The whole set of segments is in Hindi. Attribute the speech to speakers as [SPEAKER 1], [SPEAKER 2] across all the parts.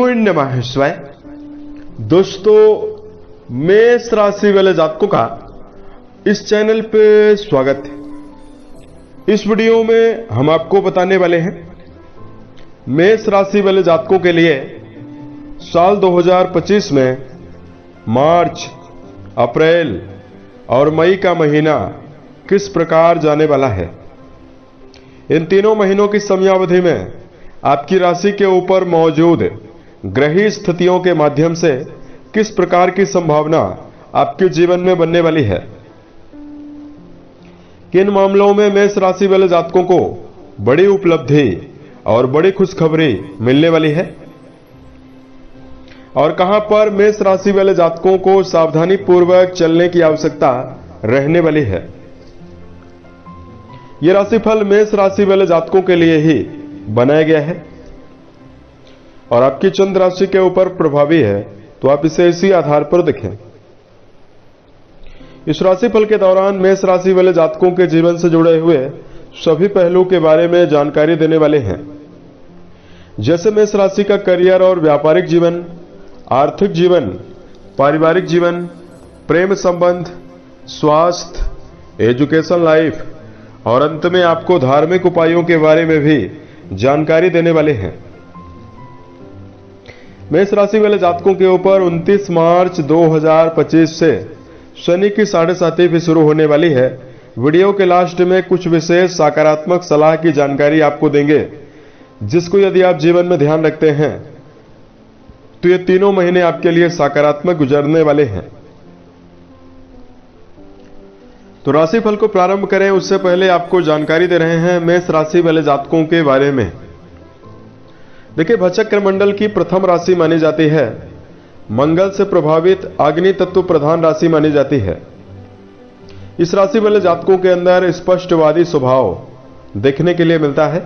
[SPEAKER 1] नमो नमः शिवाय। दोस्तों, मेष राशि वाले जातकों का इस चैनल पे स्वागत है। इस वीडियो में हम आपको बताने वाले हैं मेष राशि वाले जातकों के लिए साल 2025 में मार्च, अप्रैल और मई का महीना किस प्रकार जाने वाला है। इन तीनों महीनों की समयावधि में आपकी राशि के ऊपर मौजूद ग्रही स्थितियों के माध्यम से किस प्रकार की संभावना आपके जीवन में बनने वाली है। किन मामलों में मेष राशि वाले जातकों को बड़ी उपलब्धि और बड़ी खुशखबरी मिलने वाली है और कहां पर मेष राशि वाले जातकों को सावधानी पूर्वक चलने की आवश्यकता रहने वाली है। यह राशिफल मेष राशि वाले जातकों के लिए ही बनाया गया है और आपकी चंद्र राशि के ऊपर प्रभावी है, तो आप इसे इसी आधार पर देखें। इस राशिफल के दौरान मेष राशि वाले जातकों के जीवन से जुड़े हुए सभी पहलू के बारे में जानकारी देने वाले हैं, जैसे मेष राशि का करियर और व्यापारिक जीवन, आर्थिक जीवन, पारिवारिक जीवन, प्रेम संबंध, स्वास्थ्य, एजुकेशन लाइफ और अंत में आपको धार्मिक उपायों के बारे में भी जानकारी देने वाले हैं। मेष राशि वाले जातकों के ऊपर 29 मार्च 2025 से शनि की 7.5 भी शुरू होने वाली है। वीडियो के लास्ट में कुछ विशेष सकारात्मक सलाह की जानकारी आपको देंगे, जिसको यदि आप जीवन में ध्यान रखते हैं तो ये तीनों महीने आपके लिए सकारात्मक गुजरने वाले हैं। तो राशिफल को प्रारंभ करें उससे पहले आपको जानकारी दे रहे हैं मेष राशि वाले जातकों के बारे में। देखिए, भचक्र मंडल की प्रथम राशि मानी जाती है, मंगल से प्रभावित अग्नि तत्व प्रधान राशि मानी जाती है। इस राशि वाले जातकों के अंदर स्पष्टवादी स्वभाव देखने के लिए मिलता है।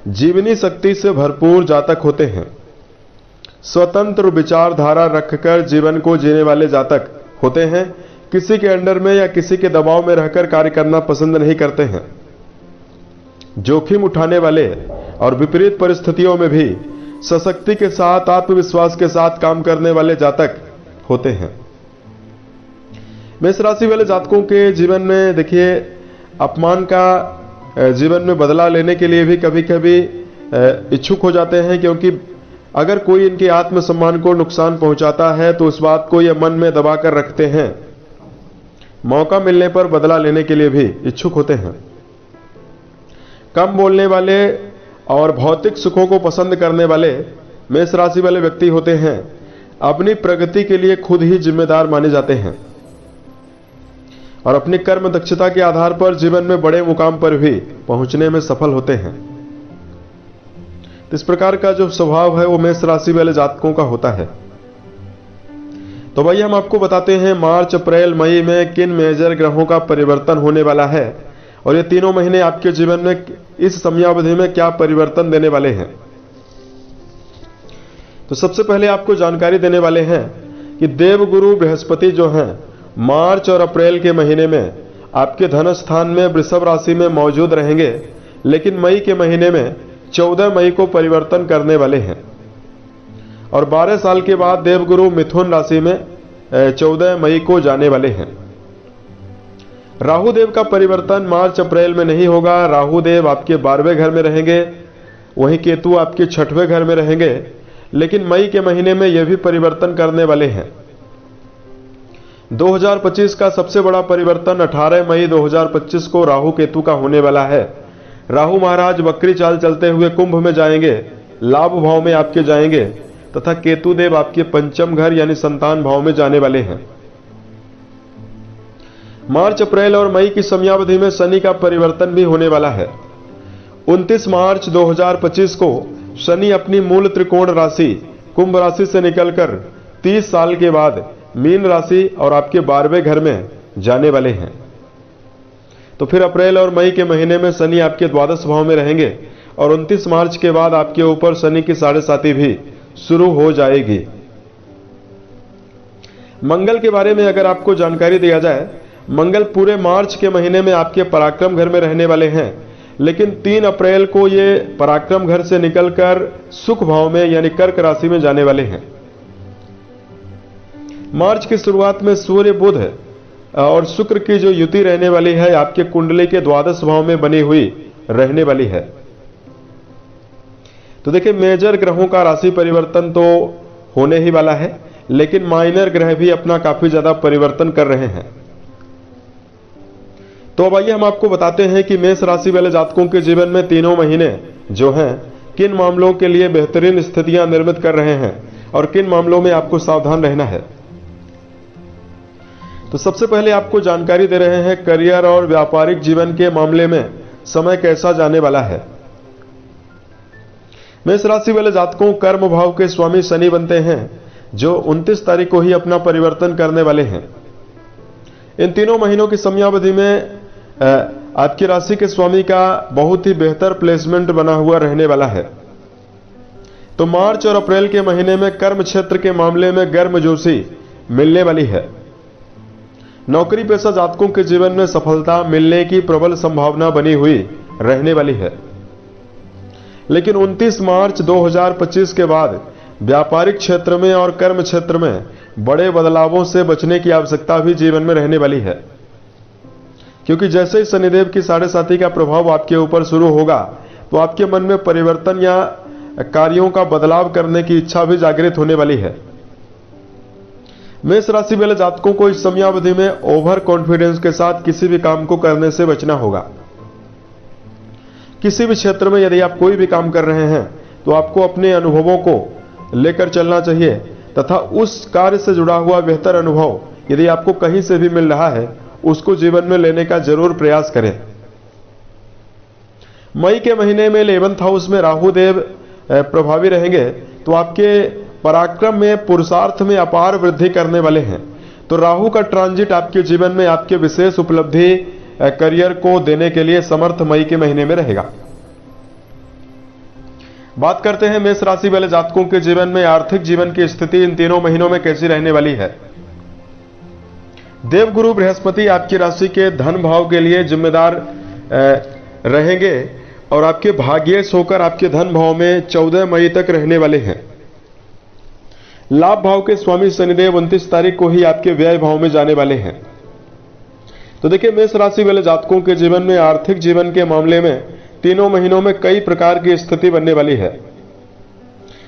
[SPEAKER 1] जीवनी शक्ति से भरपूर जातक होते हैं। स्वतंत्र विचारधारा रखकर जीवन को जीने वाले जातक होते हैं। किसी के अंडर में या किसी के दबाव में रहकर कार्य करना पसंद नहीं करते हैं। जोखिम उठाने वाले और विपरीत परिस्थितियों में भी सशक्ति के साथ, आत्मविश्वास के साथ काम करने वाले जातक होते हैं। मेष राशि वाले जातकों के जीवन में देखिए, अपमान का जीवन में बदला लेने के लिए भी कभी कभी इच्छुक हो जाते हैं, क्योंकि अगर कोई इनके आत्मसम्मान को नुकसान पहुंचाता है तो उस बात को ये मन में दबा कर रखते हैं। मौका मिलने पर बदला लेने के लिए भी इच्छुक होते हैं। कम बोलने वाले और भौतिक सुखों को पसंद करने वाले मेष राशि वाले व्यक्ति होते हैं। अपनी प्रगति के लिए खुद ही जिम्मेदार माने जाते हैं और अपनी कर्म दक्षता के आधार पर जीवन में बड़े मुकाम पर भी पहुंचने में सफल होते हैं। इस प्रकार का जो स्वभाव है वो मेष राशि वाले जातकों का होता है। तो भाई, हम आपको बताते हैं मार्च, अप्रैल, मई में किन मेजर ग्रहों का परिवर्तन होने वाला है और ये तीनों महीने आपके जीवन में इस समयावधि में क्या परिवर्तन देने वाले हैं। तो सबसे पहले आपको जानकारी देने वाले हैं कि देवगुरु बृहस्पति जो हैं मार्च और अप्रैल के महीने में आपके धन स्थान में वृषभ राशि में मौजूद रहेंगे, लेकिन मई के महीने में 14 मई को परिवर्तन करने वाले हैं और 12 साल के बाद देवगुरु मिथुन राशि में 14 मई को जाने वाले हैं। राहु देव का परिवर्तन मार्च अप्रैल में नहीं होगा। राहु देव आपके 12वें घर में रहेंगे, वहीं केतु आपके 6वें घर में रहेंगे, लेकिन मई के महीने में यह भी परिवर्तन करने वाले हैं। 2025 का सबसे बड़ा परिवर्तन 18 मई 2025 को राहु केतु का होने वाला है। राहु महाराज वक्री चाल चलते हुए कुंभ में जाएंगे, लाभ भाव में आपके जाएंगे, तथा केतु देव आपके पंचम घर यानी संतान भाव में जाने वाले हैं। मार्च, अप्रैल और मई की समयावधि में शनि का परिवर्तन भी होने वाला है। 29 मार्च 2025 को शनि अपनी मूल त्रिकोण राशि कुंभ राशि से निकलकर 30 साल के बाद मीन राशि और आपके 12वें घर में जाने वाले हैं। तो फिर अप्रैल और मई के महीने में शनि आपके द्वादश भाव में रहेंगे और 29 मार्च के बाद आपके ऊपर शनि की 7.5 भी शुरू हो जाएगी। मंगल के बारे में अगर आपको जानकारी दिया जाए, मंगल पूरे मार्च के महीने में आपके पराक्रम घर में रहने वाले हैं, लेकिन 3 अप्रैल को ये पराक्रम घर से निकलकर सुख भाव में यानी कर्क राशि में जाने वाले हैं। मार्च की शुरुआत में सूर्य बुध और शुक्र की जो युति रहने वाली है आपके कुंडली के द्वादश भाव में बनी हुई रहने वाली है। तो देखिए मेजर ग्रहों का राशि परिवर्तन तो होने ही वाला है, लेकिन माइनर ग्रह भी अपना काफी ज्यादा परिवर्तन कर रहे हैं। तो अब आइए हम आपको बताते हैं कि मेष राशि वाले जातकों के जीवन में तीनों महीने जो हैं किन मामलों के लिए बेहतरीन स्थितियां निर्मित कर रहे हैं और किन मामलों में आपको सावधान रहना है। तो सबसे पहले आपको जानकारी दे रहे हैं करियर और व्यापारिक जीवन के मामले में समय कैसा जाने वाला है। मेष राशि वाले जातकों कर्म भाव के स्वामी शनि बनते हैं, जो 29 तारीख को ही अपना परिवर्तन करने वाले हैं। इन तीनों महीनों की समयावधि में आपकी राशि के स्वामी का बहुत ही बेहतर प्लेसमेंट बना हुआ रहने वाला है। तो मार्च और अप्रैल के महीने में कर्म क्षेत्र के मामले में गर्मजोशी मिलने वाली है। नौकरी पेशा जातकों के जीवन में सफलता मिलने की प्रबल संभावना बनी हुई रहने वाली है। लेकिन 29 मार्च 2025 के बाद व्यापारिक क्षेत्र में और कर्म क्षेत्र में बड़े बदलावों से बचने की आवश्यकता भी जीवन में रहने वाली है, क्योंकि जैसे ही शनिदेव की 7.5 का प्रभाव आपके ऊपर शुरू होगा तो आपके मन में परिवर्तन या कार्यों का बदलाव करने की इच्छा भी जागृत होने वाली है। मेष राशि वाले जातकों को इस समयावधि में ओवर कॉन्फिडेंस के साथ किसी भी काम को करने से बचना होगा। किसी भी क्षेत्र में यदि आप कोई भी काम कर रहे हैं तो आपको अपने अनुभवों को लेकर चलना चाहिए तथा उस कार्य से जुड़ा हुआ बेहतर अनुभव यदि आपको कहीं से भी मिल रहा है उसको जीवन में लेने का जरूर प्रयास करें। मई के महीने में 11th हाउस में राहु देव प्रभावी रहेंगे, तो आपके पराक्रम में पुरुषार्थ में अपार वृद्धि करने वाले हैं। तो राहु का ट्रांजिट आपके जीवन में आपके विशेष उपलब्धि करियर को देने के लिए समर्थ मई के महीने में रहेगा। बात करते हैं मेष राशि वाले जातकों के जीवन में आर्थिक जीवन की स्थिति इन तीनों महीनों में कैसी रहने वाली है। देवगुरु बृहस्पति आपकी राशि के धन भाव के लिए जिम्मेदार रहेंगे और आपके भाग्येश होकर आपके धन भाव में 14 मई तक रहने वाले हैं। लाभ भाव के स्वामी शनिदेव 29 तारीख को ही आपके व्यय भाव में जाने वाले हैं। तो देखिए मेष राशि वाले जातकों के जीवन में आर्थिक जीवन के मामले में तीनों महीनों में कई प्रकार की स्थिति बनने वाली है।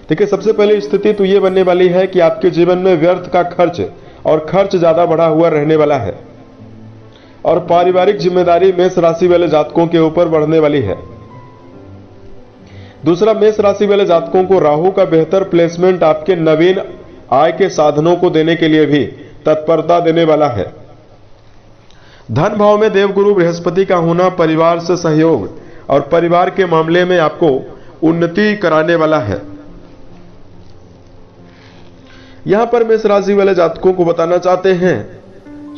[SPEAKER 1] देखिए सबसे पहले स्थिति तो ये बनने वाली है कि आपके जीवन में व्यर्थ का खर्च और खर्च ज्यादा बढ़ा हुआ रहने वाला है और पारिवारिक जिम्मेदारी मेष राशि वाले जातकों के ऊपर बढ़ने वाली है। दूसरा, मेष राशि वाले जातकों को राहु का बेहतर प्लेसमेंट आपके नवीन आय के साधनों को देने के लिए भी तत्परता देने वाला है। धन भाव में देवगुरु बृहस्पति का होना परिवार से सहयोग और परिवार के मामले में आपको उन्नति कराने वाला है। यहां पर मेष राशि वाले जातकों को बताना चाहते हैं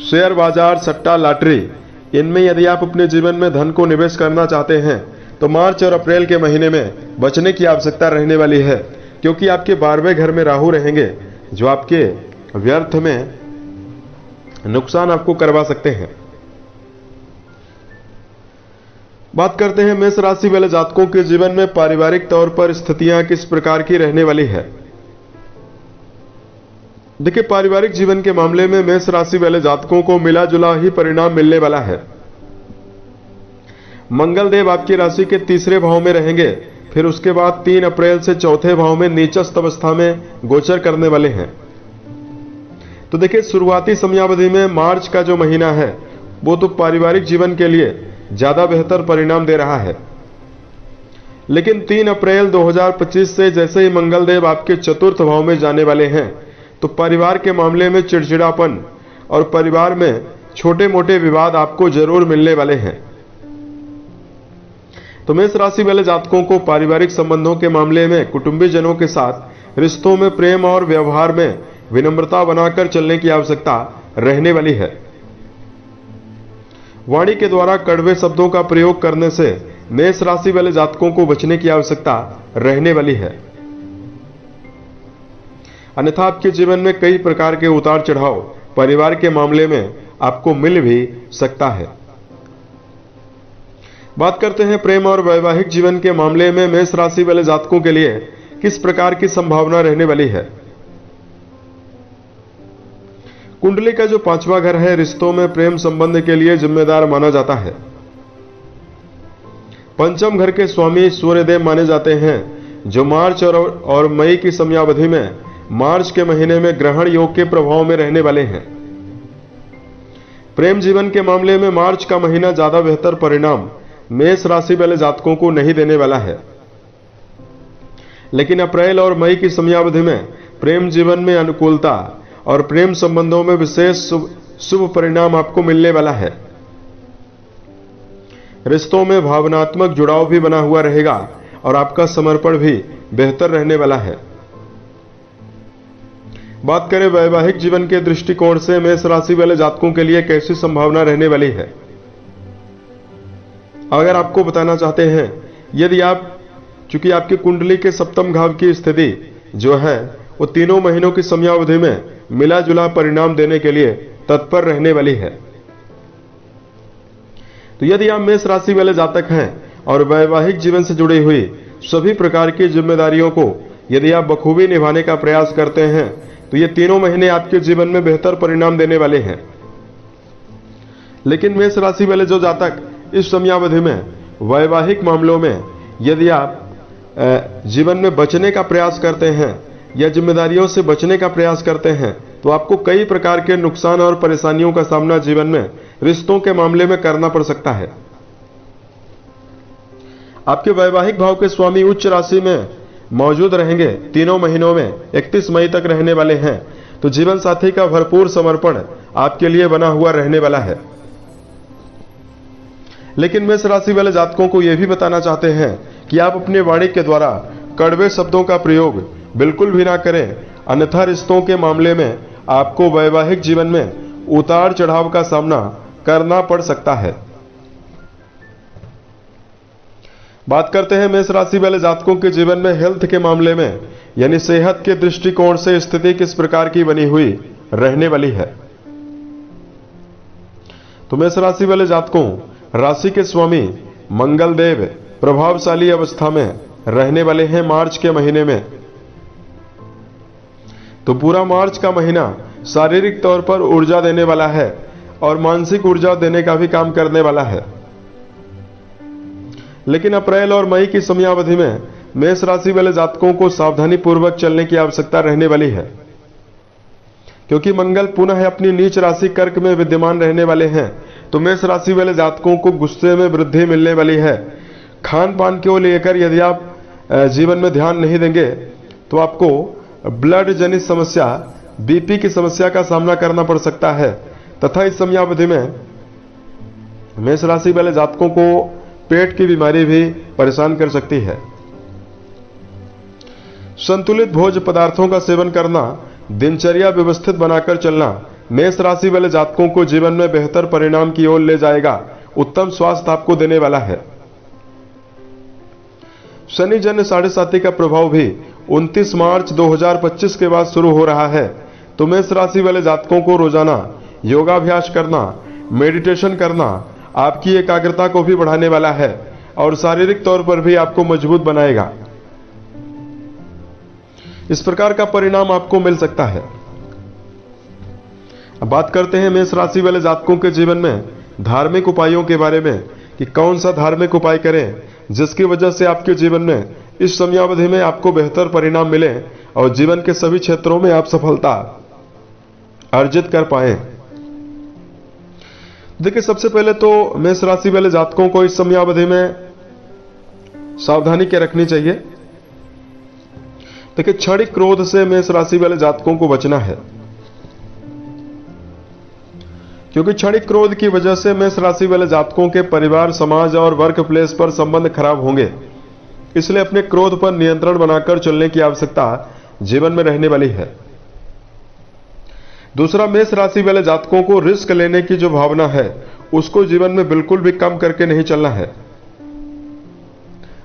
[SPEAKER 1] शेयर बाजार, सट्टा, लॉटरी, इनमें यदि आप अपने जीवन में धन को निवेश करना चाहते हैं तो मार्च और अप्रैल के महीने में बचने की आवश्यकता रहने वाली है, क्योंकि आपके 12वें घर में राहु रहेंगे जो आपके व्यर्थ में नुकसान आपको करवा सकते हैं। बात करते हैं मेष राशि वाले जातकों के जीवन में पारिवारिक तौर पर स्थितियां किस प्रकार की रहने वाली है। देखिए पारिवारिक जीवन के मामले में मेष राशि वाले जातकों को मिला जुला ही परिणाम मिलने वाला है। मंगल देव आपकी राशि के 3रे भाव में रहेंगे, फिर उसके बाद 3 अप्रैल से 4थे भाव में नीचस्थ अवस्था में गोचर करने वाले हैं। तो देखिए शुरुआती समयावधि में मार्च का जो महीना है वो तो पारिवारिक जीवन के लिए ज्यादा बेहतर परिणाम दे रहा है, लेकिन 3 अप्रैल 2025 से जैसे ही मंगल देव आपके 4th भाव में जाने वाले हैं तो परिवार के मामले में चिड़चिड़ापन और परिवार में छोटे मोटे विवाद आपको जरूर मिलने वाले हैं। तो मेष राशि वाले जातकों को पारिवारिक संबंधों के मामले में कुटुंबी जनों के साथ रिश्तों में प्रेम और व्यवहार में विनम्रता बनाकर चलने की आवश्यकता रहने वाली है। वाणी के द्वारा कड़वे शब्दों का प्रयोग करने से मेष राशि वाले जातकों को बचने की आवश्यकता रहने वाली है, अन्यथा आपके जीवन में कई प्रकार के उतार चढ़ाव परिवार के मामले में आपको मिल भी सकता है। बात करते हैं प्रेम और वैवाहिक जीवन के मामले में मेष राशि वाले जातकों के लिए किस प्रकार की संभावना रहने वाली है। कुंडली का जो 5वां घर है, रिश्तों में प्रेम संबंध के लिए जिम्मेदार माना जाता है। पंचम घर के स्वामी सूर्यदेव माने जाते हैं, जो मार्च और मई की समयावधि में मार्च के महीने में ग्रहण योग के प्रभाव में रहने वाले हैं। प्रेम जीवन के मामले में मार्च का महीना ज्यादा बेहतर परिणाम मेष राशि वाले जातकों को नहीं देने वाला है, लेकिन अप्रैल और मई की समयावधि में प्रेम जीवन में अनुकूलता और प्रेम संबंधों में विशेष शुभ परिणाम आपको मिलने वाला है। रिश्तों में भावनात्मक जुड़ाव भी बना हुआ रहेगा और आपका समर्पण भी बेहतर रहने वाला है। बात करें वैवाहिक जीवन के दृष्टिकोण से मेष राशि वाले जातकों के लिए कैसी संभावना रहने वाली है। अगर आपको बताना चाहते हैं, यदि चूंकि आपकी कुंडली के सप्तम भाव की स्थिति जो है वो तीनों महीनों की समयावधि में मिला जुला परिणाम देने के लिए तत्पर रहने वाली है। तो यदि आप मेष राशि वाले जातक हैं और वैवाहिक जीवन से जुड़ी हुई सभी प्रकार की जिम्मेदारियों को यदि आप बखूबी निभाने का प्रयास करते हैं, तो ये तीनों महीने आपके जीवन में बेहतर परिणाम देने वाले हैं। लेकिन मेष राशि वाले जो जातक इस समयावधि में वैवाहिक मामलों में यदि आप जीवन में बचने का प्रयास करते हैं या जिम्मेदारियों से बचने का प्रयास करते हैं, तो आपको कई प्रकार के नुकसान और परेशानियों का सामना जीवन में रिश्तों के मामले में करना पड़ सकता है। आपके वैवाहिक भाव के स्वामी उच्च राशि में मौजूद रहेंगे, तीनों महीनों में 31 मई तक रहने वाले हैं, तो जीवन साथी का भरपूर समर्पण आपके लिए बना हुआ रहने वाला है। लेकिन मेष राशि वाले जातकों को यह भी बताना चाहते हैं कि आप अपने वाणी के द्वारा कड़वे शब्दों का प्रयोग बिल्कुल भी ना करें, अन्यथा रिश्तों के मामले में आपको वैवाहिक जीवन में उतार चढ़ाव का सामना करना पड़ सकता है। बात करते हैं मेष राशि वाले जातकों के जीवन में हेल्थ के मामले में, यानी सेहत के दृष्टिकोण से स्थिति किस प्रकार की बनी हुई रहने वाली है। तो मेष राशि वाले जातकों, राशि के स्वामी मंगल देव प्रभावशाली अवस्था में रहने वाले हैं मार्च के महीने में। तो पूरा मार्च का महीना शारीरिक तौर पर ऊर्जा देने वाला है और मानसिक ऊर्जा देने का भी काम करने वाला है। लेकिन अप्रैल और मई की समयावधि में मेष राशि वाले जातकों को सावधानी पूर्वक चलने की आवश्यकता रहने वाली है, क्योंकि मंगल पुनः अपनी नीच राशि कर्क में विद्यमान रहने वाले हैं। तो मेष राशि वाले जातकों को गुस्से में वृद्धि मिलने वाली है। खान पान को लेकर यदि आप जीवन में ध्यान नहीं देंगे तो आपको ब्लड जनित समस्या, बीपी की समस्या का सामना करना पड़ सकता है, तथा इस समयावधि में मेष राशि वाले जातकों को पेट की बीमारी भी परेशान कर सकती है। संतुलित भोज्य पदार्थों का सेवन करना, दिनचर्या व्यवस्थित बनाकर चलना मेष राशि वाले जातकों को जीवन में बेहतर परिणाम की ओर ले जाएगा, उत्तम स्वास्थ्य आपको देने वाला है। शनि जन्य 7.5 का प्रभाव भी 29 मार्च 2025 के बाद शुरू हो रहा है। तो मेष राशि वाले जातकों को रोजाना योगाभ्यास करना, मेडिटेशन करना आपकी एकाग्रता को भी बढ़ाने वाला है और शारीरिक तौर पर भी आपको मजबूत बनाएगा। इस प्रकार का परिणाम आपको मिल सकता है। अब बात करते हैं मेष राशि वाले जातकों के जीवन में धार्मिक उपायों के बारे में कि कौन सा धार्मिक उपाय करें जिसकी वजह से आपके जीवन में इस समयावधि में आपको बेहतर परिणाम मिले और जीवन के सभी क्षेत्रों में आप सफलता अर्जित कर पाए। देखिए, सबसे पहले तो मेष राशि वाले जातकों को इस समयावधि में सावधानी क्या रखनी चाहिए। देखिए, क्षणिक क्रोध से मेष राशि वाले जातकों को बचना है, क्योंकि क्षणिक क्रोध की वजह से मेष राशि वाले जातकों के परिवार, समाज और वर्क प्लेस पर संबंध खराब होंगे। इसलिए अपने क्रोध पर नियंत्रण बनाकर चलने की आवश्यकता जीवन में रहने वाली है। दूसरा, मेष राशि वाले जातकों को रिस्क लेने की जो भावना है उसको जीवन में बिल्कुल भी कम करके नहीं चलना है।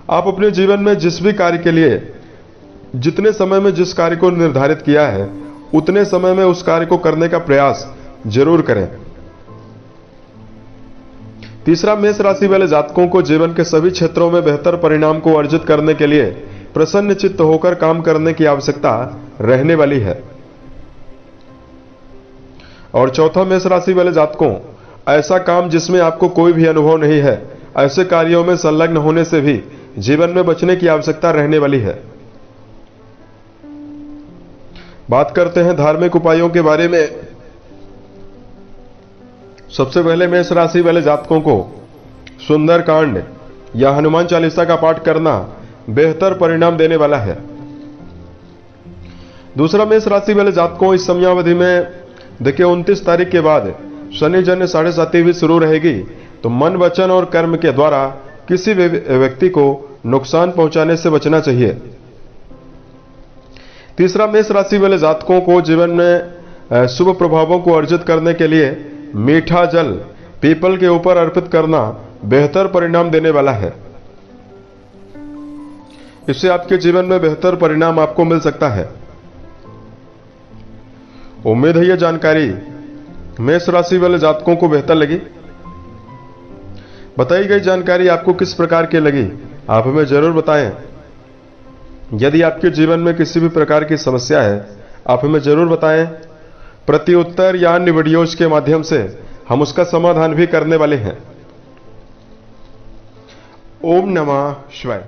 [SPEAKER 1] आप अपने जीवन में जिस भी कार्य के लिए जितने समय में जिस कार्य को निर्धारित किया है उतने समय में उस कार्य को करने का प्रयास जरूर करें। तीसरा, मेष राशि वाले जातकों को जीवन के सभी क्षेत्रों में बेहतर परिणाम को अर्जित करने के लिए प्रसन्न चित्त होकर काम करने की आवश्यकता रहने वाली है। और चौथा, मेष राशि वाले जातकों, ऐसा काम जिसमें आपको कोई भी अनुभव नहीं है, ऐसे कार्यों में संलग्न होने से भी जीवन में बचने की आवश्यकता रहने वाली है। बात करते हैं धार्मिक उपायों के बारे में। सबसे पहले मेष राशि वाले जातकों को सुंदरकांड या हनुमान चालीसा का पाठ करना बेहतर परिणाम देने वाला है। दूसरा, मेष राशि वाले जातकों, इस समयावधि में देखिए 29 तारीख के बाद शनि जन्य 7.5 भी शुरू रहेगी, तो मन, वचन और कर्म के द्वारा किसी भी व्यक्ति को नुकसान पहुंचाने से बचना चाहिए। तीसरा, मेष राशि वाले जातकों को जीवन में शुभ प्रभावों को अर्जित करने के लिए मीठा जल पीपल के ऊपर अर्पित करना बेहतर परिणाम देने वाला है। इससे आपके जीवन में बेहतर परिणाम आपको मिल सकता है। उम्मीद है यह जानकारी मेष राशि वाले जातकों को बेहतर लगी। बताई गई जानकारी आपको किस प्रकार की लगी, आप हमें जरूर बताएं। यदि आपके जीवन में किसी भी प्रकार की समस्या है, आप हमें जरूर बताएं। प्रति उत्तर या अन्य वीडियोज के माध्यम से हम उसका समाधान भी करने वाले हैं। ओम नमः शिवाय।